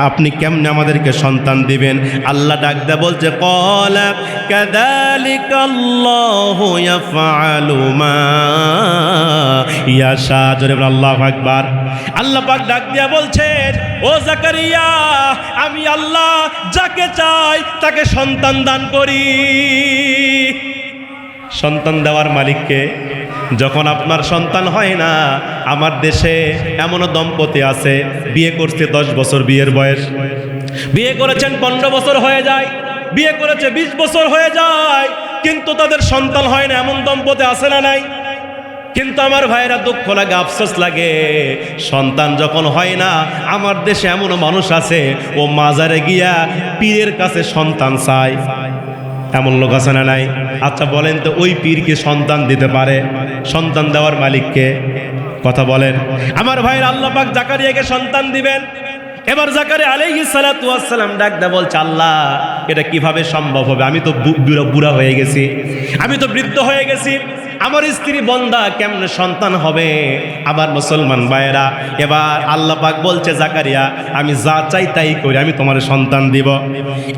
আপনি কেমনে আমাদেরকে সন্তান দিবেন? আল্লাহ ডাক দেয়া বলছে ক্বালা কাযালিকাল্লাহু ইয়াফআলু মা ইয়াশা। জোরে বলেন আল্লাহু আকবার। আল্লাহ পাক ডাক দিয়া বলছেন, ও জাকারিয়া, আমি আল্লাহ যাকে চাই তাকে সন্তান দান করি। সন্তান দেওয়ার মালিককে। যখন আপনার সন্তান হয় না, আমার দেশে এমনও দম্পতি আছে বিয়ে করছে 10 বছর বিয়ের বয়স, বিয়ে করেছেন 15 বছর হয়ে যায়, বিয়ে করেছে 20 বছর হয়ে যায়, কিন্তু তাদের সন্তান হয় না। এমন দম্পতি আছে না নাই? কিন্তু আমার ভাইরা দুঃখ লাগে, আফসোস লাগে, সন্তান যখন হয় না, আমার দেশে এমনও মানুষ আছে ও মাজারে গিয়া পীরের কাছে সন্তান চায়। এমন লোক আছে না নাই? আচ্ছা বলেন তো, ওই পীরকে সন্তান দিতে পারে? সন্তান দেওয়ার মালিককে? কথা বলেন। আমার ভাইরা, আল্লাহ পাক জাকারিয়াকে সন্তান দিবেন। এবার জাকারিয়া আলাইহিস সালাতু ওয়াস সালাম ডাক দেয়া বলছে, আল্লাহ এটা কিভাবে সম্ভব হবে? আমি তো বুড়া হয়ে গেছি, আমি তো বৃদ্ধ হয়ে গেছি, আমার স্ত্রী বন্দা, কেমনে সন্তান হবে? আবার মুসলমান ভাইয়েরা, এবার আল্লাহ পাক বলছে, জাকারিয়া আমি যা চাই তাই করি, আমি তোমার সন্তান দিব।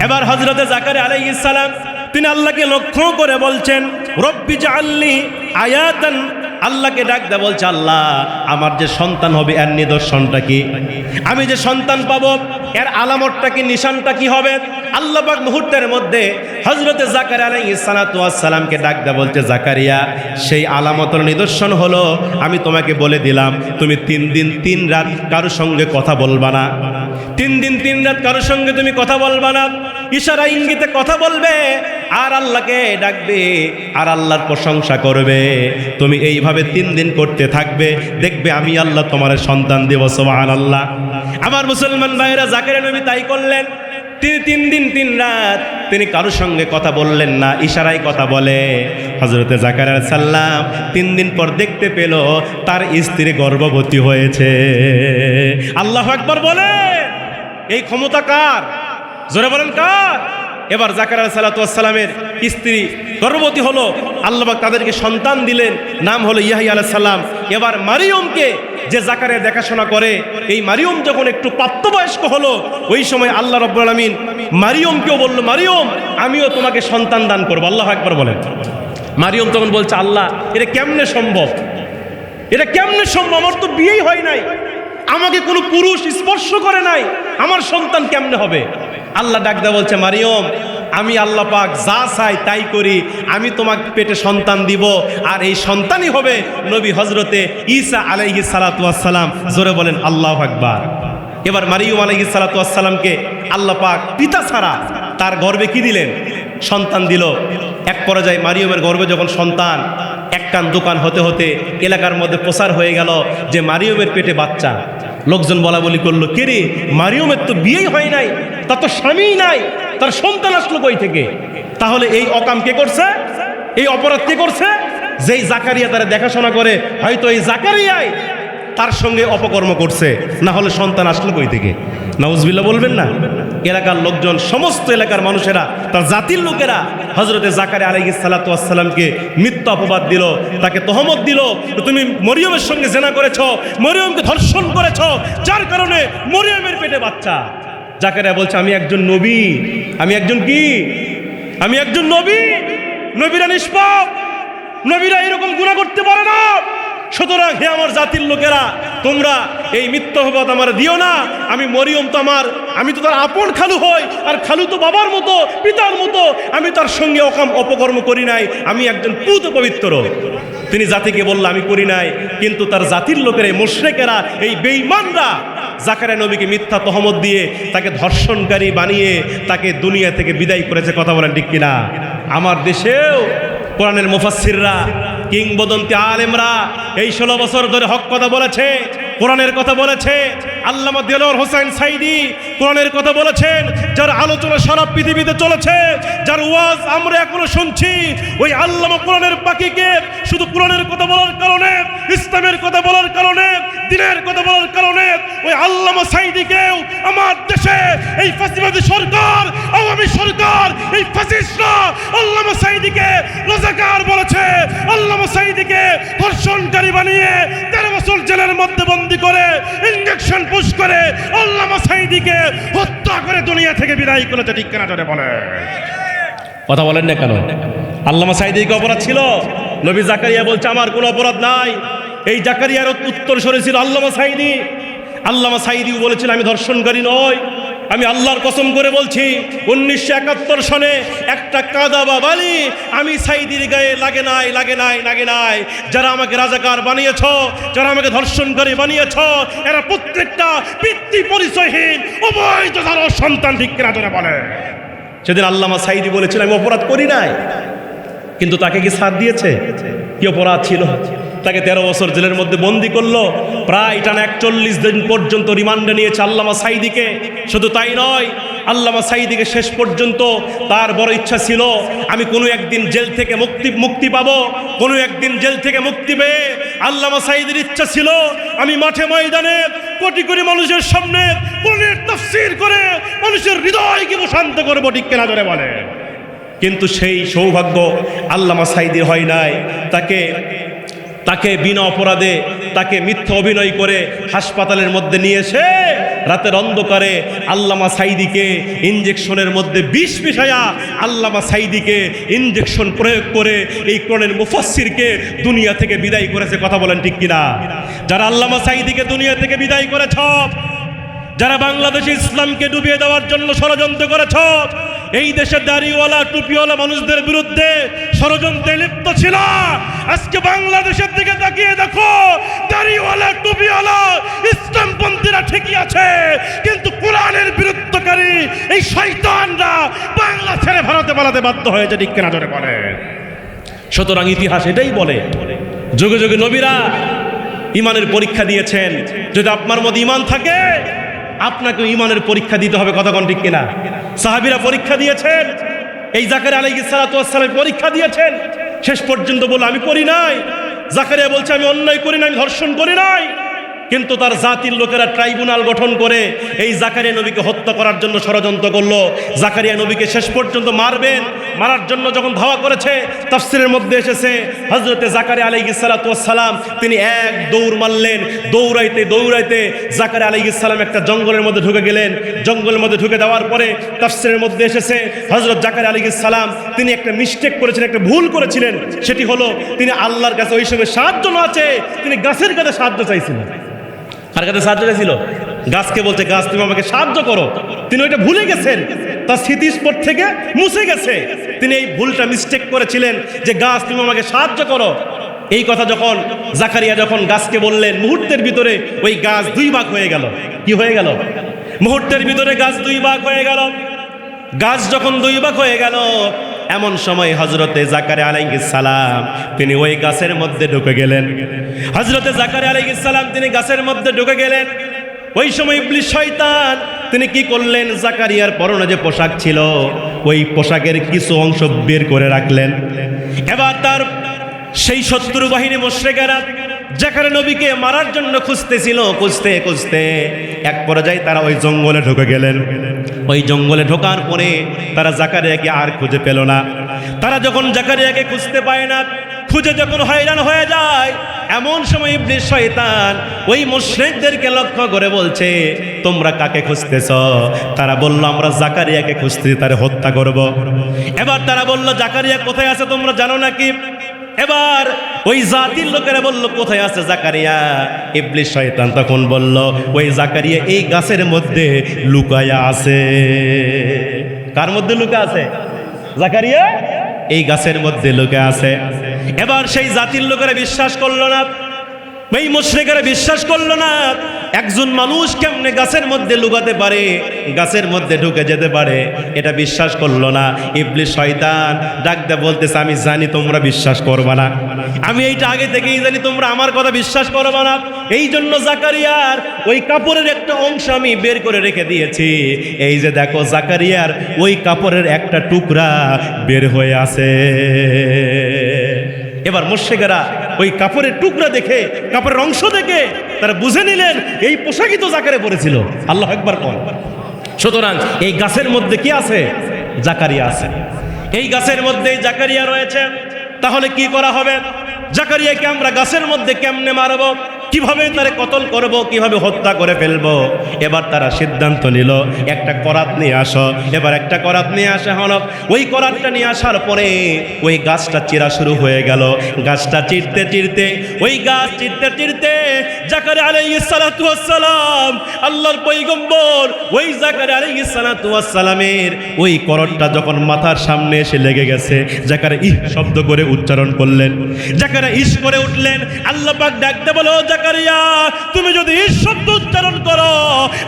এবার হযরতে জাকারিয়া আলাইহিস সালাম তিনি আল্লাহকে লক্ষ্য করে বলছেন, রব্বি জাআলনি আয়াতান। আল্লাহকে ডাক দেয়া বলছে, আল্লাহ আমার যে সন্তান হবে এর নিদর্শনটা কি? আমি যে সন্তান পাবো এর আলামতটা কি, নিশানটা কি হবে? আল্লাহ পাক মুহূর্তের মধ্যে হযরতে জাকারিয়া আলাইহিস সালাতু ওয়াস সালামকে ডাক দেয়া বলছে, জাকারিয়া সেই আলামতের নিদর্শন হলো, আমি তোমাকে বলে দিলাম, তুমি 3 দিন 3 রাত কারোর সঙ্গে কথা বলবা না। 3 দিন 3 রাত কারোর সঙ্গে তুমি কথা বলবা না, ইশারা ইঙ্গিতে কথা বলবে, আর আল্লাহকে ডাকবে, আর আল্লাহর প্রশংসা করবে। তুমি এইভাবে 3 দিন করতে থাকবে, দেখবে আমি আল্লাহ তোমার সন্তান দেব। সুবহানাল্লাহ। আমার মুসলমান ভাইরা, জাকারিয়া নবী তাই করলেন। তিনি 3 দিন 3 রাত তিনি কারোর সঙ্গে কথা বললেন না, ইশারায় কথা বলে। হযরতে জাকারিয়া আলাইহিস সালাম 3 দিন পর দেখতে পেল তার স্ত্রী গর্ভবতী হয়েছে। আল্লাহু আকবার বলে। এই ক্ষমতা কার? জোরে বলেন কার? এবার জাকারিয়া আলাইহিস সালাতু ওয়াস সালামের স্ত্রী গর্ভবতী হলো, আল্লাহ পাক তাদেরকে সন্তান দিলেন, নাম হলো ইয়াহইয়া আলাইহিস সালাম। এবার মারিয়মকে যে জাকারিয়া দেখাশোনা করে, এই মারিয়ম যখন একটু প্রাপ্তবয়স্ক হলো, ওই সময় আল্লাহ রাব্বুল আলামিন মারিয়মকেও বলল, মারিয়ম আমিও তোমাকে সন্তান দান করবো। আল্লাহু আকবার বলেন। মারিয়ম তখন বলছে, আল্লাহ এটা কেমনে সম্ভব? এটা কেমনে সম্ভব? আমার তো বিয়েই হয় নাই, আমাকে কোনো পুরুষ স্পর্শ করে নাই, আমার সন্তান কেমনে হবে? আল্লাহ ডাক দেয়া বলছে, মারিয়ম আমি আল্লাহ পাক যা চাই তাই করি, আমি তোমাকে পেটে সন্তান দিব, আর এই সন্তানই হবে নবী হযরতে ঈসা আলাইহিস সালাতু ওয়াস সালাম। জোরে বলেন আল্লাহু আকবার। এবার মারিয়ম আলাইহিস সালাতু ওয়াস সালামকে আল্লাহ পাক পিতা ছাড়া তার গর্ভে কি দিলেন? সন্তান দিল। এক পর্যায়ে মারিয়মের গর্ভে যখন সন্তান, এক কান দোকান হতে হতে এলাকার মধ্যে প্রচার হয়ে গেল যে মারিয়মের পেটে বাচ্চা। লোকজন বলা বলি করলো, কে রে, মারিয়মের তো বিয়েই হয় নাই, তার তো স্বামীই নাই, তার সন্তান আসলো কই থেকে? তাহলে এই অকাম কে করছে? এই অপরাধ কে করছে? যেই জাকারিয়া তারা দেখাশোনা করে, হয়তো এই জাকারিয়াই তার সঙ্গে অপকর্ম করছে, না হলে সন্তান আসলো কই থেকে? নাউজুবিল্লাহ বলবেন না? এলাকার লোকজন, সমস্ত এলাকার মানুষেরা, তার জাতির লোকেরা হযরতে জাকারিয়া আলাইহিস সালাতু ওয়াস সালামকে মিথ্যা অপবাদ দিল, তাকে তহমত দিল, তুমি মরিয়মের সঙ্গে জিনা করেছো, মরিয়মকে ধর্ষণ করেছো, যার কারণে মরিয়মের পেটে বাচ্চা। জাকারিয়া বলছে, আমি একজন নবী, আমি একজন কি? আমি একজন নবী। নবীরা নিষ্পাপ, নবীরা এরকম গুনাহ করতে পারে না। সুতরাং হে আমার জাতির লোকেরা, তোমরা এই মিথ্যা অপবাদ আমার দিও না। আমি মরিয়ম তো আমি তো তার আপন খালু হই, আর খালু তো বাবার মতো, পিতার মতো, আমি তার সঙ্গে অপকর্ম করি নাই, আমি একজন পুত পবিত্র। তিনি জাতিকে বলল, আমি করি নাই, কিন্তু তার জাতির লোকেরা, মুশরিকেরা, এই বেঈমানরা জাকারিয়া নবীকে মিথ্যা তহমত দিয়ে তাকে ধর্ষণকারী বানিয়ে তাকে দুনিয়া থেকে বিদায় করেছে। কথা বলেন ঠিক কিনা? আমার দেশেও কোরআনের মুফাসসিররা, কিংবদন্তি আলেমরা এই 16 বছর ধরে হক কথা বলেছে, কোরআনের কথা বলেছে। আল্লামা দেলোয়ার হোসেন সাইদি কোরআনের কথা বলেছেন, যার আলোচনা সারা পৃথিবীতে চলেছে, যার ওয়াজ আমরা এখনো শুনছি। ওই আল্লামা কোরআনের পাখিকে শুধু কোরআনের কথা বলার কারণে, ইসলামের কথা বলার কারণে, দ্বীনের কথা বলার কারণে ওই আল্লামা সাইদিকেও আমার দেশে এই ফাঁসিবাদী সরকার, আওয়ামী সরকার, এই ফাসিস্টরা আল্লামা সাঈদীকে রাজাকার বলেছে, আল্লামা সাঈদীকে ধর্ষণকারী বানিয়ে 13 বছর জেলের মধ্যে বন্দী করে ইনজেকশন পুশ করে আল্লামা সাঈদীকে হত্যা করে দুনিয়া থেকে বিদায় করেছে। ঠিক কেনা জোরে বলে, কথা বলেন না কেন? আল্লামা সাঈদীর অপরাধ ছিল? নবী জাকারিয়া বলছে আমার কোনো অপরাধ নাই। এই জাকারিয়ার উত্তর সরেছিল আল্লামা সাঈদী। আল্লামা সাঈদীও বলেছিল আমি ধর্ষণকারী নই, আমি আল্লাহর কসম করে বলছি 1971 সনে একটা কাদা বা বালি আমি সাঈদীর গায়ে লাগে নাই, লাগে নাই, লাগে নাই। যারা আমাকে রাজাকার বানিয়েছ, যারা আমাকে ধর্ষণকারী বানিয়েছ, এরা প্রত্যেকটা পিতৃ পরিচয়হীন অবৈধ যারা সন্তান। ঠিক কিনা জোরে বলে। সেদিন আল্লামা সাঈদী বলেছিলেন আমি অপরাধ করি নাই, কিন্তু তাকে কি ছাড় দিয়েছে? কি অপরাধ ছিল? তাকে 13 বছর জেলের মধ্যে বন্দী করলো, প্রায় টানা 41 দিন পর্যন্ত রিমান্ডে নিয়েছে আল্লামা সাঈদীকে। শুধু তাই নয়, আল্লামা সাঈদীকে শেষ পর্যন্ত তার বড় ইচ্ছা ছিল আমি কোনো একদিন জেল থেকে মুক্তি পাবো, কোনো একদিন জেল থেকে মুক্তি পেয়ে আল্লামা সাঈদীর ইচ্ছা ছিল আমি মাঠে ময়দানে কোটি কোটি মানুষের সামনে কোরআনের তাফসীর করে মানুষের হৃদয়কে শান্ত করবো। ঠিক কেনা জোরে বলে। কিন্তু সেই সৌভাগ্য আল্লামা সাঈদীর হয় নাই। তাকে বিনা অপরাধে তাকে মিথ্যা অভিনয় করে হাসপাতালের মধ্যে নিয়ে এসে রাতের অন্ধকারে আল্লামা সাঈদীকে ইনজেকশনের মধ্যে বিষ মিশায়া আল্লামা সাঈদীকে ইনজেকশন প্রয়োগ করে এই কোরআনের মুফাসসিরকে দুনিয়া থেকে বিদায় করেছে। কথা বলেন ঠিক কিনা? যারা আল্লামা সাঈদীকে দুনিয়া থেকে বিদায় করেছ, যারা বাংলাদেশে ইসলামকে ডুবিয়ে দেওয়ার জন্য ষড়যন্ত্র করেছ, এই দেশের দাড়িওয়ালা টুপিওয়ালা মানুষদের বিরুদ্ধে ষড়যন্ত্রে লিপ্ত ছিল, আজকে বাংলাদেশের দিকে তাকিয়ে দেখো, দাড়িওয়ালা টুপিওয়ালা ইসলামপন্থীরা ঠিকই আছে, কিন্তু কোরআনের বিরুদ্ধকারী এই শয়তানরা বাংলা ছেড়ে ভারতে পালাতে বাধ্য হয়েছে। ঠিক কেনা জোরে বলে। সুতরাং ইতিহাস এটাই বলে যুগে যুগে নবীরা ইমানের পরীক্ষা দিয়েছেন। যদি আপনার মধ্যে ইমান থাকে আপনাকে ইমানের পরীক্ষা দিতে হবে। কথা কোন ঠিক কিনা? সাহাবীরা পরীক্ষা দিয়েছেন, এই জাকারিয়া আলাইহিস সালাতু ওয়াস সালাম পরীক্ষা দিয়েছেন। শেষ পর্যন্ত বলে আমি করি নাই। জাকারিয়া বলছে আমি অন্যায় করি নাই, আমি ধর্ষণ করি নাই। কিন্তু তার জাতির লোকেরা ট্রাইব্যুনাল গঠন করে এই জাকারিয়া নবীকে হত্যা করার জন্য ষড়যন্ত্র করলো। জাকারিয়া নবীকে শেষ পর্যন্ত মারার জন্য যখন ধাওয়া করেছে, তাফসীরের মধ্যে এসেছে হযরতে জাকারিয়া আলাইহিস সালাতু ওয়াস সালাম তিনি এক দৌড় মারলেন। দৌড়াইতে দৌড়াইতে জাকারিয়া আলাইহিস সালাম একটা জঙ্গলের মধ্যে ঢুকে গেলেন। জঙ্গলের মধ্যে ঢুকে যাওয়ার পরে তাফসীরের মধ্যে এসেছে হযরত জাকারিয়া আলাইহিস সালাম তিনি একটা মিস্টেক করেছিলেন, একটা ভুল করেছিলেন। সেটি হলো তিনি আল্লাহর কাছে ওই সময় সাহায্য না আছে, তিনি গাছের কাছে সাহায্য চাইছিলেন। কার কাছে সাহায্য চাইছিল? গাছকে বলছে গাছ তুমি আমাকে সাহায্য করো। তিনি ওইটা ভুলে গেছেন, তার স্মৃতিস্পট থেকে মুছে গেছে। তিনি এই ভুলটা মিস্টেক করেছিলেন যে গাছ তুমি আমাকে সাহায্য করো। এই কথা যখন জাকারিয়া যখন গাছকে বললেন, মুহূর্তের ভিতরে ওই গাছ 2 ভাগ হয়ে গেল। কি হয়ে গেল? মুহূর্তের ভিতরে গাছ 2 ভাগ হয়ে গেল। গাছ যখন 2 ভাগ হয়ে গেল, এমন সময় হযরতে জাকারিয়া আলাইহিস সালাম তিনি ওই গাছের মধ্যে ঢুকে গেলেন। হযরতে জাকারিয়া আলাইহিস সালাম তিনি গাছের মধ্যে ঢুকে গেলেন। ওই সময় ইবলিস শয়তান তিনি কি করলেন, জাকারিয়ার পরনে যে পোশাক ছিল ওই পোশাকের কিছু অংশ বের করে রাখলেন। এবার তার সেই শত্রু বাহিনী মুশরিকেরা জাকারিয়া নবীকে মারার জন্য খুঁজতেছিল। খুঁজতে খুঁজতে এক পর্যায়ে তারা ওই জঙ্গলে ঢুকে গেলেন। ওই জঙ্গলে ঢোকার পরে তারা জাকারিয়াকে আর খুঁজে পেল না। তারা যখন জাকারিয়াকে খুঁজতে পায় না, খুঁজে যখন হয়রান হয়ে যায়, এমন সময় ইবলিস শয়তান ওই মুশরিকদেরকে লক্ষ্য করে বলছে তোমরা কাকে খুঁজতেছ? তারা বলল আমরা জাকারিয়াকে খুঁজতেছি, তারে হত্যা করব। এবার তারা বলল জাকারিয়া কোথায় আছে তোমরা জানো নাকি? এবার ওই জাতির লোকেরা বলল কোথায় আছে জাকারিয়া? ইবলিস শয়তান তখন বলল ওই জাকারিয়া এই গাছের মধ্যে লুকায়া আছে। কার মধ্যে লুকা আছে? জাকারিয়া এই গাছের মধ্যে লুকা আছে। এবার সেই জাতির লোকেরা বিশ্বাস করলো না, এই মুশরিকেরা বিশ্বাস করলো না। একজন মানুষ কেমনে গাছের মধ্যে লুকাতে পারে, গাছের মধ্যে ঢুকে যেতে পারে, এটা বিশ্বাস করলো না। ইবলিস শয়তান ডাক দিয়ে বলতেছে আমি জানি তোমরা বিশ্বাস করবে না, আমি এইটা আগে থেকেই জানি তোমরা আমার কথা বিশ্বাস করবে না। এই জন্য জাকারিয়ার ওই কাপড়ের একটা অংশ আমি বের করে রেখে দিয়েছি। এই যে দেখো জাকারিয়ার ওই কাপড়ের একটা টুকরা বের হয়ে আছে। এবার মুশরিকেরা ওই কাপড়ের টুকরা দেখে, কাপড়ের অংশ দেখে তারা বুঝে নিলেন এই পোশাকই তো জাকারিয়া পরেছিল। আল্লাহু আকবার কোন। সুতরাং এই গাছের মধ্যে কি আছে? জাকারিয়া আছে। এই গাছের মধ্যে জাকারিয়া রয়েছে। তাহলে কি করা হবে? জাকারিয়াকে আমরা গাছের মধ্যে কেমনে মারব, কিভাবে তারে কতল করব, কিভাবে হত্যা করে ফেলবো? এবার তারা সিদ্ধান্ত নিল একটা করাত নিয়ে আসো। এবার একটা করাত নিয়ে আসা হলো। ওই করাতটা নিয়ে আসার পরে ওই গাছটা চিরা শুরু হয়ে গেল। গাছটা চিরতে চিরতে, ওই গাছ চিরতে চিরতে জাকারিয়া আলাইহিস সালাতু ওয়াস সালাম, আল্লাহর পয়গম্বর, ওই জাকারিয়া আলাইহিস সালাতু ওয়াস সালামের ওই করতটা যখন মাথার সামনে এসে লেগে গেছে, জাকারিয়া ইহ শব্দ করে উচ্চারণ করলেন। জাকারিয়া ইশ করে উঠলেন। আল্লাহ পাক ডাকতে বলো, জাকারিয়া তুমি যদি এই শব্দ উচ্চারণ করো,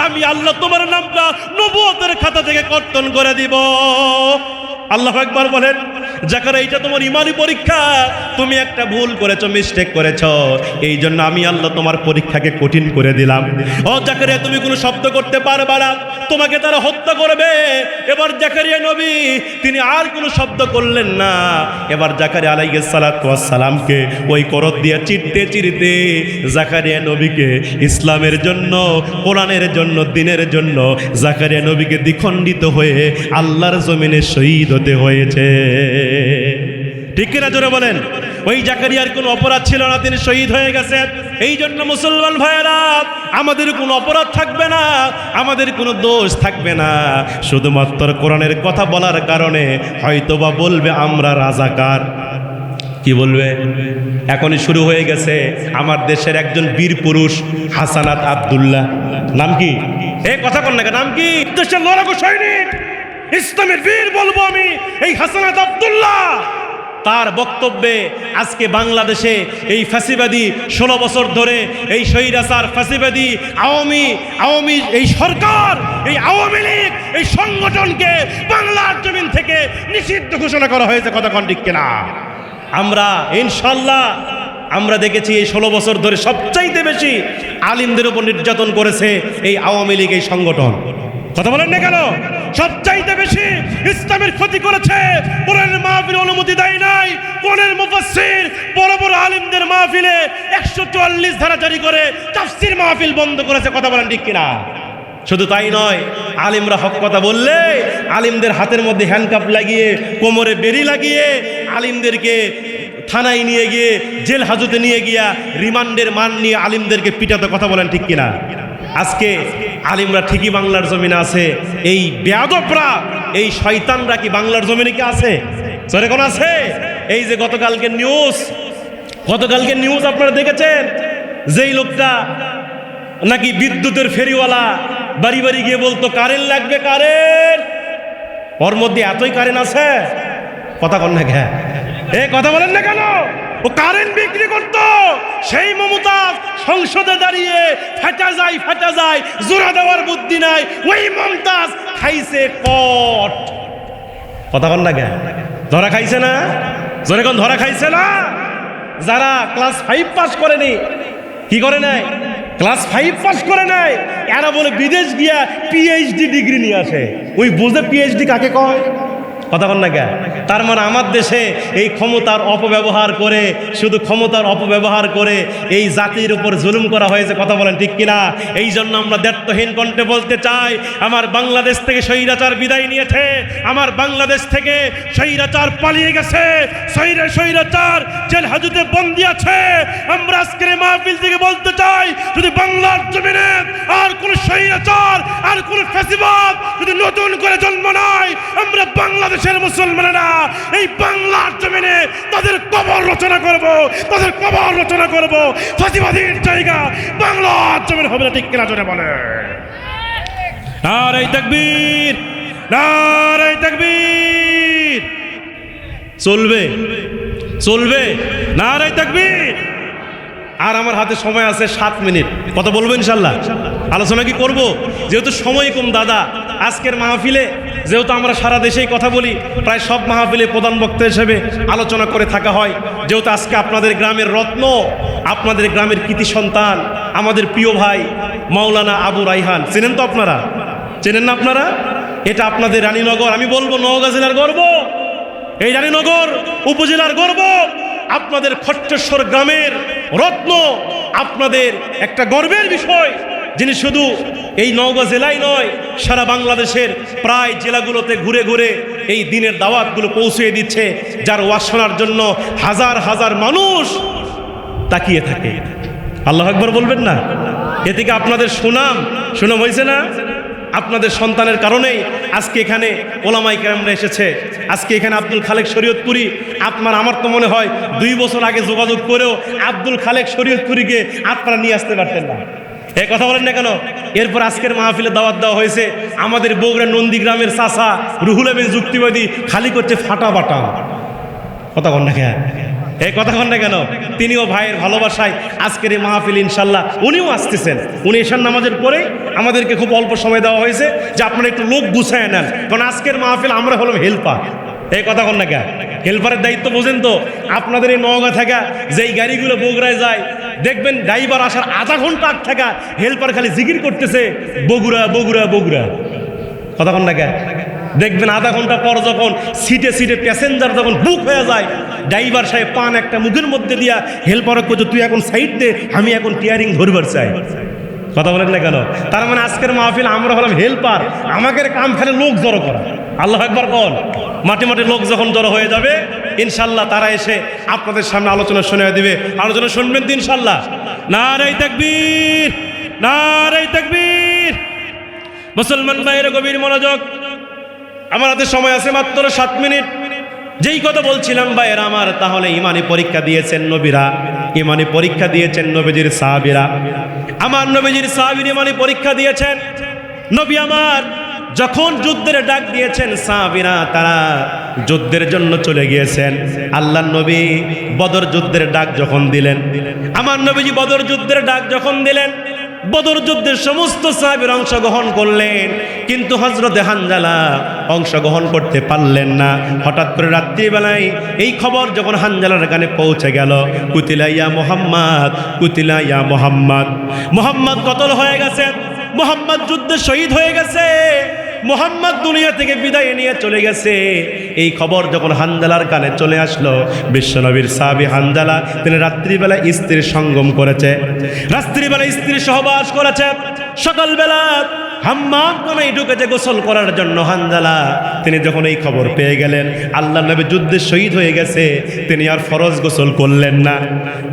আমি আল্লাহ তোমার নামটা নবুয়তের খাতা থেকে কর্তন করে দিব। আল্লাহু আকবার বলেন। জাকারিয়া এটা তোমার ইমানি পরীক্ষা, তুমি একটা ভুল করেছো, মিস্টেক করেছো, এই জন্য আমি আল্লাহ তোমার পরীক্ষাকে কঠিন করে দিলাম। ও জাকারিয়া তুমি কোনো শব্দ করতে পারবে না, তোমাকে তারা হত্যা করবে। এবার জাকারিয়া নবী তিনি আর কোনো শব্দ করলেন না। এবার জাকারিয়া আলাইহিস সালাতু ওয়াস সালামকে ওই করত দিয়ে চিরতে চিরতে জাকারিয়া নবীকে ইসলামের জন্য, কোরআনের জন্য, দ্বীনের জন্য জাকারিয়া নবীকে দ্বিখণ্ডিত হয়ে আল্লাহর জমিনে শহীদ হতে হয়েছে। ঠিক কিনা জোরে বলেন? ওই জাকারিয়ার কোনো অপরাধ ছিল না, তিনি শহীদ হয়ে গেছেন। এই জন্য মুসলমান ভাইয়েরা, আমাদের কোনো অপরাধ থাকবে না, আমাদের কোনো দোষ থাকবে না। শুধুমাত্র কোরআনের কথা বলার কারণে হয়তোবা বলবে আমরা রাজাকার। কি বলবে? এখনই শুরু হয়ে গেছে আমার দেশের একজন বীর পুরুষ হাসানাত আব্দুল্লাহ। নাম কি? এই কথা কন না, নাম কি? দেশের লড়াকু সৈনিক, ইসলামের বীর বলবো আমি এই হাসানাত আব্দুল্লাহ। তার বক্তব্যে আজকে বাংলাদেশে এই ফ্যাসিবাদী 16 বছর ধরে এই স্বৈরাচার ফ্যাসিবাদী আওয়ামী এই সরকার, এই আওয়ামী লীগ, এই সংগঠনকে বাংলার জমিন থেকে নিষিদ্ধ ঘোষণা করা হয়েছে। কথা কোন ঠিক কিনা? আমরা ইনশাল্লাহ আমরা দেখেছি এই 16 বছর ধরে সবচাইতে বেশি আলিমদের উপর নির্যাতন করেছে এই আওয়ামী লীগ, এই সংগঠন। কথা বলেন না কেন? সবচাইতে বেশি ইসলামের ক্ষতি করেছে। কোরআনের মাহফিল অনুমতি দেয় নাই, কোরআনের মুফাসসির বড় বড় আলিমদের মাহফিলে 144 ধারা জারি করে তাফসীর মাহফিল বন্ধ করেছে। কথা বলেন ঠিক কিনা? শুধু তাই নয়, আলিমরা হক কথা বললে আলিমদের হাতের মধ্যে হ্যান্ডকাপ লাগিয়ে, কোমরে বেড়ি লাগিয়ে আলিমদেরকে থানায় নিয়ে গিয়ে, জেল হাজতে নিয়ে গিয়া রিমান্ডের মান নিয়ে আলিমদেরকে পিটাতে। কথা বলেন ঠিক কিনা? আজকে আলিমরা ঠিকই বাংলার জমিনে আছে, এই বেয়াদবরা, এই শয়তানরা কি বাংলার জমিনে কি আছে? সরে কোন আছে? এই যে গতকালকে নিউজ আপনারা দেখেছেন, যেই লোকটা নাকি বিদ্যুতের ফেরিওয়ালা বাড়ি বাড়ি গিয়ে বলতো কারেন্ট লাগবে, কারেন্ট। ওর মধ্যে এতই কারেন্ট আছে, কথা কন না কেন? কথা বলেন না কেন? ও কারেন্ট বিক্রি করত। সেই মমতাজ সংসদে দাঁড়িয়ে ফেটা যায়, জোড়া দেওয়ার বুদ্ধি নাই। ওই মমতাজ খাইছে কট। কথা কন না কেন? ধরা খাইছে না? জোরে কোন ধরা খাইছে না? যারা ক্লাস 5 পাস করেনি, কি করে নাই? ক্লাস 5 পাস করে নাই, এরা বলে বিদেশ গিয়া পিএইচডি ডিগ্রি নিয়ে আসে। ওই বুঝে পিএইচডি কাকে কয়? কথা বল না কেন? তার মানে আমার দেশে এই ক্ষমতার অপব্যবহার করে, শুধু ক্ষমতার অপব্যবহার করে এই জাতির উপর জুলুম করা হয়েছে। কথা বলেন ঠিক কিনা? এই জন্য আমরা দ্ব্যর্থহীন কণ্ঠে বলতে চাই, আমার বাংলাদেশ থেকে স্বৈরাচার বিদায় নিয়েছে, আমার বাংলাদেশ থেকে স্বৈরাচার পালিয়ে গেছে, স্বৈরাচার জেল হাজতে বন্দী আছে। আমরা আজকের মাহফিল থেকে বলতে চাই, যদি বাংলার জমিনে আর কোন স্বৈরাচার, আর কোন ফ্যাসিবাদ যদি নতুন করে জন্ম নেয়, আমরা বাংলাদেশের মুসলমানেরা এই বাংলার জমিনে তাদের কবর রচনা করব, ফাঁসিবাদীর জায়গা বাংলার জমিন হবে না। ঠিক কিনা জোরে বলে? নারে তাকবীর, নারে তাকবীর। চলবে নারে তাকবীর। আর আমার হাতে সময় আছে 7 মিনিট, কথা বলবো ইনশাল্লাহ। আলোচনা কি করব? যেহেতু সময় কম দাদা, আজকের মাহফিলে যেহেতু আমরা সারা দেশেই কথা বলি, প্রায় সব মাহফিলে প্রধান বক্তা হিসেবে আলোচনা করে থাকা হয়। যেহেতু আজকে আপনাদের গ্রামের রত্ন, আপনাদের গ্রামের কৃতি সন্তান, আমাদের প্রিয় ভাই মাওলানা আবু রাইহান, চেনেন তো আপনারা? চেনেন না আপনারা? এটা আপনাদের রানীনগর, আমি বলবো নওগাঁ জেলার গর্ব, এই রানীনগর উপজেলার গর্ব, আপনাদের খট্টেশ্বর গ্রামের রত্ন, আপনাদের একটা গর্বের বিষয় যিনি শুধু এই নওগাঁ জেলায় নয়, সারা বাংলাদেশের প্রায় জেলাগুলোতে ঘুরে ঘুরে এই দিনের দাওয়াতগুলো পৌঁছে দিচ্ছে, যার ওয়াজ শোনার জন্য হাজার হাজার মানুষ তাকিয়ে থাকে। আল্লাহু আকবার বলবেন না? এ থেকে আপনাদের সুনাম হয়েছে না? আপনাদের সন্তানের কারণেই আজকে এখানে ওলামাই কেরামরা এসেছে। আজকে এখানে আব্দুল খালেক শরীয়তপুরী, আমার তো মনে হয় 2 বছর আগে যোগাযোগ করেও আব্দুল খালেক শরীয়তপুরীকে আপনারা নিয়ে আসতে পারতেন না। এই কথা বলেন না কেন? এরপর আজকের মাহফিলে দাওয়াত দেওয়া হয়েছে আমাদের বগুড়া নন্দীগ্রামের চাচা রুহুল আমিন যুক্তিবাদী, খালি করছে ফাটা বাটা। কথা কন না কেন? এই কথা কন না কেন? তিনিও ভাইয়ের ভালোবাসায় আজকের এই মাহফিল ইনশাল্লাহ উনিও আসতেছেন। উনি এশার নামাজের পরে আমাদেরকে খুব অল্প সময় দেওয়া হয়েছে যে আপনারা একটু লোক গুছায় নেন, কারণ আজকের মাহফিল আমরা হলাম হেল্পার। এই কথা কন না কেন? হেল্পারের দায়িত্ব বোঝেন তো? আপনাদের এই নওগাঁ থাকা যেই গাড়িগুলো বগুড়ায় যায়, দেখবেন ড্রাইভার আসার আধা ঘন্টা আগ থাকা হেল্পার খালি জিকির করতেছে বগুড়া বগুড়া বগুড়া। কথা কন না কেন? দেখবেন আধা ঘন্টা পর যখন সিটে সিটে প্যাসেঞ্জার যখন বুক হয়ে যায়, ড্রাইভার সাহেব পান একটা মুখের মধ্যে দিয়া হেল্পারকে বলছে তুই এখন সাইড দে, আমি এখন টিয়ারিং ধরবার চাই। কথা বলেন না কেন? তার মানে আজকের মাহফিল আমরা হলাম হেল্পার, আমাদের কাম খালি লোক জড়ো করা। আল্লাহু আকবার বল। মাঠে মাঠে লোক যখন জড়ো হয়ে যাবে ইনশাল্লাহ তারা এসে আপনাদের সামনে আলোচনা শুনে দিবে। আলোচনা শুনবেন তো ইনশাল্লাহ? নারে তাকবীর, নারে তাকবীর। মুসলমান ভাইয়ের গভীর মনোযোগ। আমার হাতে সময় আছে মাত্র 7 মিনিট। যেই কথা বলছিলাম ভাইয়েরা আমার, তাহলে ইমানি পরীক্ষা দিয়েছেন নবীরা, ইমানি পরীক্ষা দিয়েছেন নবীজির সাহাবীরা। আমার নবীজির সাহাবীরা ইমানি পরীক্ষা দিয়েছেন। নবী আমার যখন যুদ্ধের ডাক দিয়েছেন, সাহাবীরা তারা যুদ্ধের জন্য চলে গিয়েছেন। আল্লাহর নবী বদর যুদ্ধের ডাক যখন দিলেন, আমার নবীজি বদর যুদ্ধের ডাক যখন দিলেন, বদর যুদ্ধের সমস্ত সাহাবীরা অংশগ্রহণ করলেন, কিন্তু হযরতে হানজালা অংশগ্রহণ করতে পারলেন না। হঠাৎ করে রাত্রিবেলায় এই খবর যখন হানজালার কানে পৌঁছে গেল, কুতিলা ইয়া মুহাম্মদ, কুতিলা ইয়া মুহাম্মদ, মুহাম্মদ কতল হয়ে গেছে, মুহাম্মদ যুদ্ধে শহীদ হয়ে গেছে, মুহাম্মদ দুনিয়া থেকে বিদায় নিয়ে চলে গেছে। এই খবর যখন হানজালার কানে চলে আসলো, বিশ্বনবীর সাহাবী হানজালা তিনি রাত্রিবেলা স্ত্রীর সঙ্গম করেছে, রাত্রিবেলা স্ত্রীর সহবাস করেছে। সকালবেলা হাম্মাম কোণে ঢুকেছে গোসল করার জন্য হানজালা। তিনি যখন এই খবর পেয়ে গেলেন আল্লাহর নবী যুদ্ধে শহীদ হয়ে গেছে, তিনি আর ফরজ গোসল করলেন না।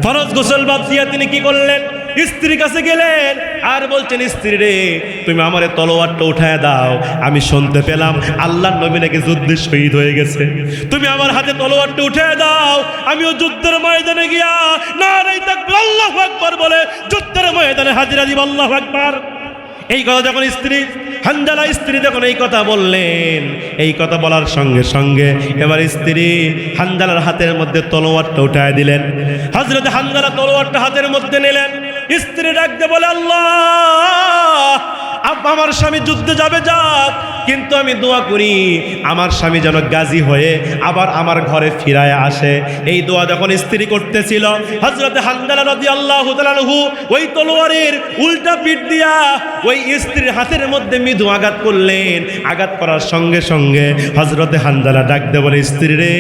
ফরজ গোসল বাদ দিয়ে তিনি কি করলেন? স্ত্রীর কাছে গেলেন আর বলছেন, স্ত্রী রে তুমি আমার তলোয়ারটা উঠায় দাও, আমি শুনতে পেলাম আল্লাহর নবী নাকি যুদ্ধে শহীদ হয়ে গেছে, তুমি আমার হাতে তলোয়ারটা উঠায় দাও, আমিও যুদ্ধের ময়দানে গিয়া নারে তাকবীর আল্লাহু আকবার বলে যুদ্ধের ময়দানে হাজিরা দিব। আল্লাহু আকবার। এই কথা যখন স্ত্রী হানজালা স্ত্রী যখন এই কথা বললেন, এই কথা বলার সঙ্গে সঙ্গে এবার স্ত্রী হানজালার হাতের মধ্যে তলোয়ারটা উঠায় দিলেন। হযরত হানজালা তলোয়ারটা হাতের মধ্যে নিলেন। স্ত্রী ডাকতে বলে, আল্লাহ আমার স্বামী যুদ্ধে যাবে যাক, কিন্তু আমি দোয়া করি আমার স্বামী যেন গাজী হয়ে আবার আমার ঘরে ফিরায় আসে। এই দোয়া যখন স্ত্রী করতেছিল, হযরত হানজালা রাদিয়াল্লাহু তাআলা আনহু ওই তলোয়ারের উল্টা পিঠ দিয়া ওই স্ত্রীর হাতের মধ্যে মৃদু আঘাত করলেন। আঘাত করার সঙ্গে সঙ্গে হযরত হানজালা ডাকতে বলে, স্ত্রী রে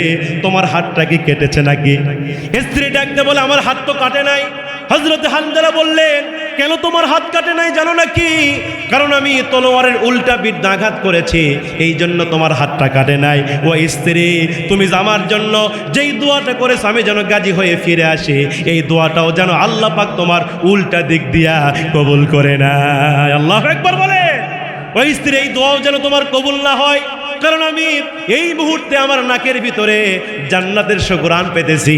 তোমার হাতটা কি কেটেছে নাকি? স্ত্রী ডাকতে বলে, আমার হাত তো কাটে নাই। হযরত হানজালা বললেন, কেন তোমার হাত কাটে নাই জানো নাকি? কারণ আমি তলোয়ারের উল্টা পিঠ আঘাত করেছি, এই জন্য তোমার হাতটা কাটে নাই। ও স্ত্রী, তুমি আমার জন্য যেই দোয়াটা করেছো আমি যেন গাজী হয়ে ফিরে আসি, এই দোয়াটাও যেন আল্লাহ পাক তোমার উল্টা দিক দিয়া কবুল করে নেয়। আল্লাহু আকবার বলে। ওই স্ত্রী, এই দোয়াও যেন তোমার কবুল না হয়, কারণ আমি এই মুহূর্তে আমার নাকের ভিতরে জান্নাতের সুঘ্রাণ পেতেছি।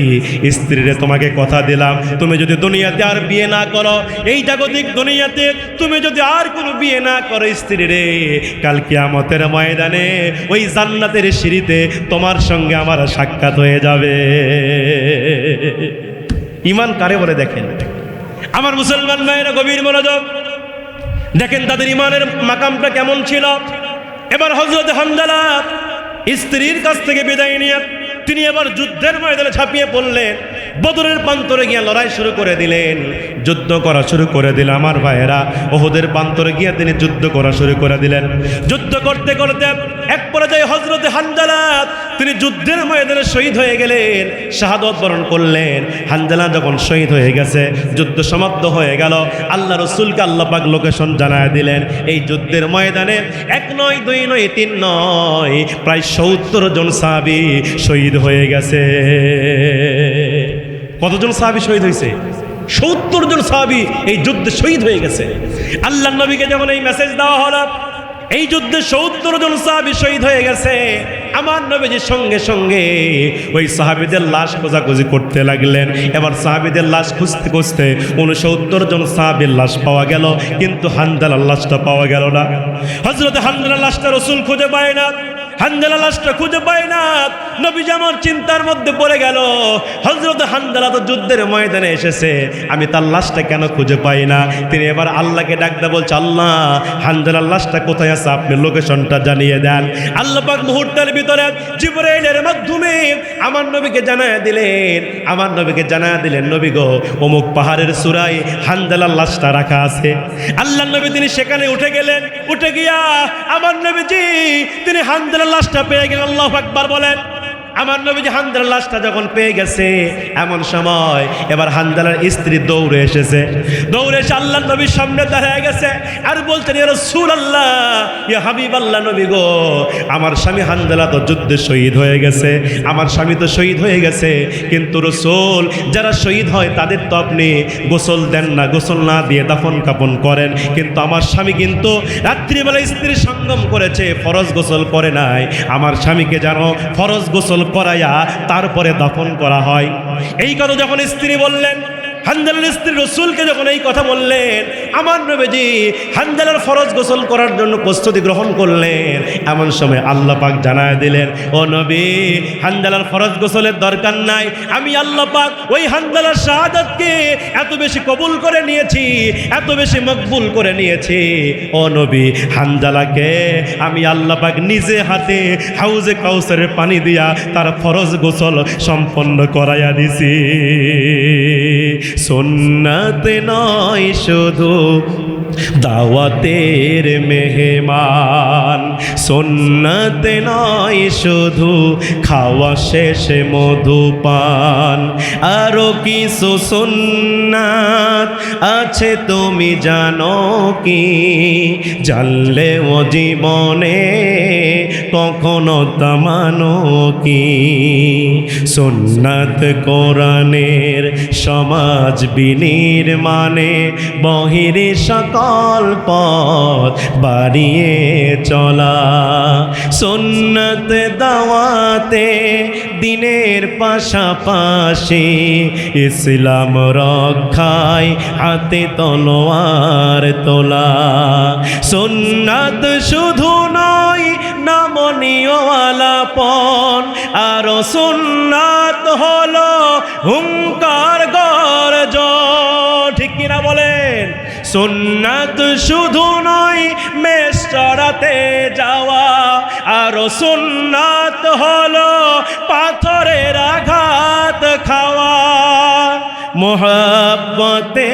স্ত্রীরে তোমাকে কথা দিলাম, তুমি যদি দুনিয়াতে আর বিয়ে না করো, এই জাগতিক দুনিয়াতে তুমি যদি আর কোনো বিয়ে না করো, স্ত্রীরে কাল কিয়ামতের ময়দানে ওই জান্নাতের সিঁড়িতে তোমার সঙ্গে আমার সাক্ষাৎ হয়ে যাবে। ঈমান কারে বলে দেখেন আমার মুসলমান ভাইয়েরা, গভীর মনোযোগ দেখেন তাদের ঈমানের মাকামটা কেমন ছিল। এবার হযরত হানজালা স্ত্রীর কাছ থেকে বিদায় নিয়ে তিনি এবার যুদ্ধের ময়দানে ঝাঁপিয়ে পড়লেন। বদরের প্রান্তরে গিয়ে লড়াই শুরু করে দিলেন, যুদ্ধ করা শুরু করে দিলেন। আমার ভাইয়েরা, ওহুদের প্রান্তরে গিয়ে তিনি যুদ্ধ করা শুরু করে দিলেন। যুদ্ধ করতে করতে এক পর্যায়ে হযরতে হানজালা তিনি যুদ্ধের ময়দানে শহীদ হয়ে গেলেন, শাহাদত বরণ করলেন। হানজালা যখন শহীদ হয়ে গেছে, যুদ্ধ সমাপ্ত হয়ে গেল, আল্লাহ রসুলকে আল্লাহ পাক লোকেশন জানায় দিলেন। এই যুদ্ধের ময়দানে 1 নয় 2 নয় 3 নয়, প্রায় 70 জন সাহাবী শহীদ হয়ে গেছে। কতজন সাহাবী শহীদ হয়েছে? 70 জন সাহাবী এই যুদ্ধে শহীদ হয়ে গেছে। আল্লাহ নবীকে যেমন এই মেসেজ দেওয়া হলো, এই যুদ্ধে 70 জন সাহাবী শহীদ হয়ে গেছে, আমার নবীজি সঙ্গে সঙ্গে ওই সাহাবীদের লাশ খোঁজাখুঁজি করতে লাগলেন। এবার সাহাবীদের লাশ খুঁজতে খুঁজতে 69 জন সাহাবীর লাশ পাওয়া গেল, কিন্তু হানজালার লাশটা পাওয়া গেল না। হযরতে হানজালার লাশটা রাসূল খুঁজে পায় না, হানজালা লাশটা খুঁজে পায় না। নবী যেমন চিন্তার মধ্যে পড়ে গেল, হযরত হানজালা তো যুদ্ধের ময়দানে এসেছে, আমি তার লাশটা কেন খুঁজে পাই না? তিনি এবার আল্লাহকে ডাকতে বলছে, আল্লাহ হানজালার লাশটা কোথায় আছে, আপনি লোকেশনটা জানিয়ে দেন। আল্লাহ পাক মুহূর্তের ভিতরে জিবরাইলের মাধ্যমে আমার নবীকে জানায় দিলেন, আমার নবীকে জানায় দিলেন, নবী গো, অমুক পাহাড়ের চূড়ায় হানজালার লাশটা রাখা আছে। আল্লাহ নবী তিনি সেখানে উঠে গেলেন, উঠে গিয়া আমার নবীজি তিনি হানজালার লাশটা পেয়ে গেলেন। আল্লাহু আকবার বলেন। আমার নবীজি হানজালার লাশটা যখন পেয়ে গেছে, এমন সময় এবার হানজালার স্ত্রী দৌড়ে এসেছে, দৌড়ে এসে আল্লাহ নবীর সামনে দাঁড়িয়ে গেছে আর বলছেন, ইয়া রাসূলুল্লাহ, ইয়া হাবিবাল্লাহ, নবী গো, আমার স্বামী হানজালা তো যুদ্ধে শহীদ হয়ে গেছে, আমার স্বামী তো শহীদ হয়ে গেছে, কিন্তু রাসূল, যারা শহীদ হয় তাদের তো আপনি গোসল দেন না, গোসল না দিয়ে দাফন কাফন করেন, কিন্তু আমার স্বামী কিন্তু রাত্রিবেলা স্ত্রীর সঙ্গম করেছে, ফরজ গোসল করে নাই, আমার স্বামীকে যেন ফরজ গোসল করাইয়া তারপরে দাফন করা হয়। এই কথা যখন স্ত্রী বললেন, হানজালার স্ত্রী রাসূলকে যখন এই কথা বললেন, আমার নবীজি হানজালার ফরজ গোসল করার জন্য প্রস্তুতি গ্রহণ করলেন। এমন সময় আল্লাহ পাক জানায় দিলেন, ও নবী, হানজালার ফরজ গোসলের দরকার নাই, আমি আল্লাহ পাক ওই হানজালার শাহাদাতকে এত বেশি কবুল করে নিয়েছি, এত বেশি মকবুল করে নিয়েছি, ও নবী, হানজালাকে আমি আল্লাহ পাক নিজে হাতে হাউজে কাউসারের পানি দিয়া তার ফরজ গোসল সম্পন্ন করাইয়া দিছি। সুন্নাত নয় শুধু দাওয়াতের মেহমান, সুন্নাত নয় শুধু খাওয়া শেষে মধুপান, আরো কিছু সুন্নাত আছে তুমি জানো কি? জানলে ও জীবনে কখনো তা মানো কি? সুন্নাত কোরআনের সমাজ বিনির্মাণে বহিরে সকল পথ বাড়িয়ে চলা, সুন্নাত দাওয়াতে দিনের পাশাপাশি ইসলাম রক্ষায় হাতে তলোয়ার তোলা। সুন্নাত শুধু নয় নমনীয় আলাপন, আরো সুন্নাত হলো হুঙ্কার গর্জন, ঠিক কিনা বলেন? সুন্নাত শুধু নয় মেষ চড়াতে যাওয়া, আরো সুন্নাত হলো পাথরের আঘাত খাওয়া। মোহাব্বতে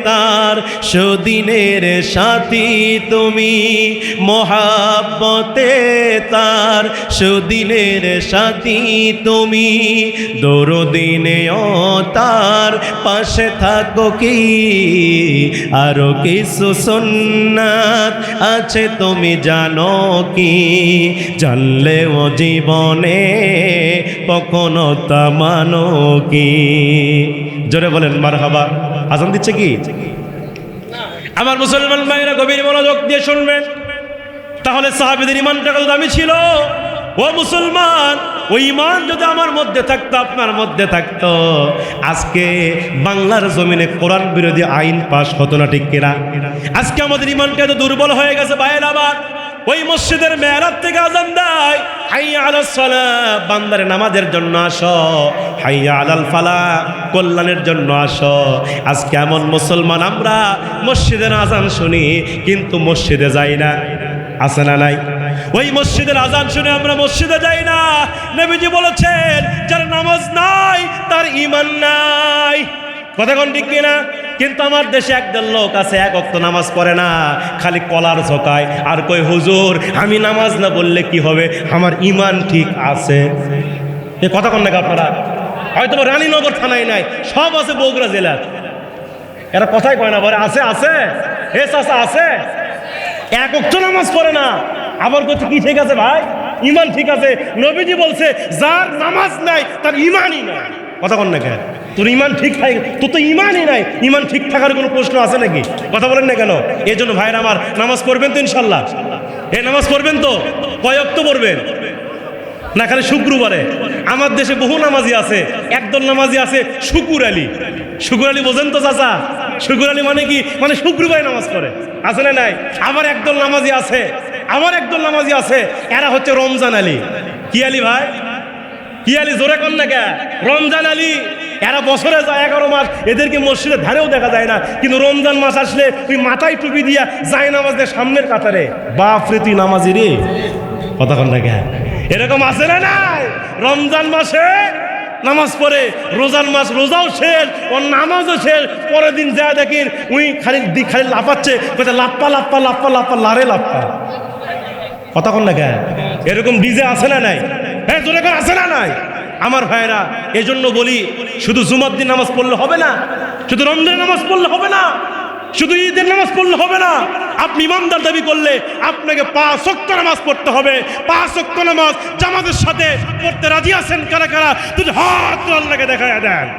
তার সুদিনের সাথী তুমি, মোহাব্বতে তার সুদিনের সাথী তুমি, দরদিনেও তার পাশে থাকো কি? আরো কিছু সুন্নাত আছে তুমি জানো কি? জানলে ও জীবনে কখনো তা মানো কি? জোরে বলেন মারহাবা। আজান দিচ্ছে কি? আমার মুসলমান ভাইরা গভীর মনোযোগ দিয়ে শুনবেন, তাহলে সাহাবীদের ঈমানটা কত দামি ছিল। ও মুসলমান, ওই ঈমান যদি আমার মধ্যে থাকতো, আপনার মধ্যে থাকতো, আজকে বাংলার জমিনে কোরআন বিরোধী আইন পাশ হতো না, ঠিক কিনা? আজকে আমাদের ঈমানটা এত দুর্বল হয়ে গেছে। ভাইয়েরা আমার, ওই মসজিদের মেহরাব থেকে আযান দেয়, হাইয়া আলাস সালাহ, বান্দারে নামাজের জন্য আসো, হাইয়া আলাল ফালাহ, কল্যাণের জন্য আসো। আজকে এমন মুসলমান আমরা মসজিদের আযান শুনি কিন্তু মসজিদে যাই না, আছে না নাই? ওই মসজিদের আজান শুনে আমরা মসজিদে যাই না। নবীজি বলেছেন যার নামাজ নাই তার ঈমান নাই। কথা কোন ঠিক কিনা? কিন্তু আমার দেশে একদল লোক আছে এক ওয়াক্ত নামাজ পড়ে না, খালি কলার ঝোকায় আর কই হুজুর আমি নামাজ না পড়লে কি হবে, আমার ঈমান ঠিক আছে। এ কথা কোন নাকি আপনারা? হয়তো রানীনগর থানায় নাই, সব আছে বগুড়া জেলার। এরা কথাই কয় না, বলে আছে আছে, হে চাচা আছে, এক ওয়াক্ত নামাজ পড়ে না, আবার কত কি ঠিক আছে ভাই, ঈমান ঠিক আছে। নবীজি বলছে যার নামাজ নাই তার ঈমানই নাই। কথা কোন নাকি? তোর ঈমান ঠিক থাকে, তোর তো ঈমানই নাই, ঈমান ঠিক থাকার কোনো প্রশ্ন আছে নাকি? কথা বলেন না কেন? এই জন্য ভাইরা আমার, নামাজ পড়বেন তো ইনশাল্লাহ? এই নামাজ পড়বেন তো? কয় ওয়াক্ত পড়বেন? না খালি শুক্রবারে? আমার দেশে বহু নামাজি আছে, একদল নামাজি আছে শুকুর আলী। শুকুর আলী বোঝেন তো চাচা? শুকুর আলী মানে কি? মানে শুক্রবারে নামাজ পড়ে, আছে না নাই? আবার একদল নামাজি আছে, আবার একদল নামাজি আছে, এরা হচ্ছে রমজান আলী। কি আলী ভাই? কি আলী? জোরে কর না কে? রমজান আলী। এরা বছরে যায় 11 মাস, এদেরকে মসজিদের ধারেও দেখা যায় না, কিন্তু রমজান মাস আসলে তুই মাথায় টুপি দিয়া যায় নামাজ দিয়ে সামনের কাতারে, বাপ রে তুই নামাজি রে। কথা কন না কে? এরকম আছে না নাই? রমজান মাসে নামাজ পড়ে, রোজার মাস রোজাও শেষ, ওর নামাজও শেষ, পরের দিন যা দেখেন উই খালি লাফাচ্ছে, লাপ্পা লাপ্পা লাপ্পা লাপ্পা লারে লাপ্পা। কথা কন না কে? এরকম ডিজে আছে না নাই? হ্যাঁ জোরে করে আছে না নাই? আমার ভাইরা, এই জন্য বলি শুধু জুমার দিন নামাজ পড়লে হবে না, শুধু রমজানের নামাজ পড়লে হবে না, শুধু ঈদের নামাজ পড়লে হবে না। আপনি ইমানদার দাবি করলে আপনাকে 5 ওয়াক্ত নামাজ পড়তে হবে। 5 ওয়াক্ত নামাজ জামাতের সাথে পড়তে রাজি আছেন কারা কারা? যদি হাত আল্লাহকে দেখায় দেন।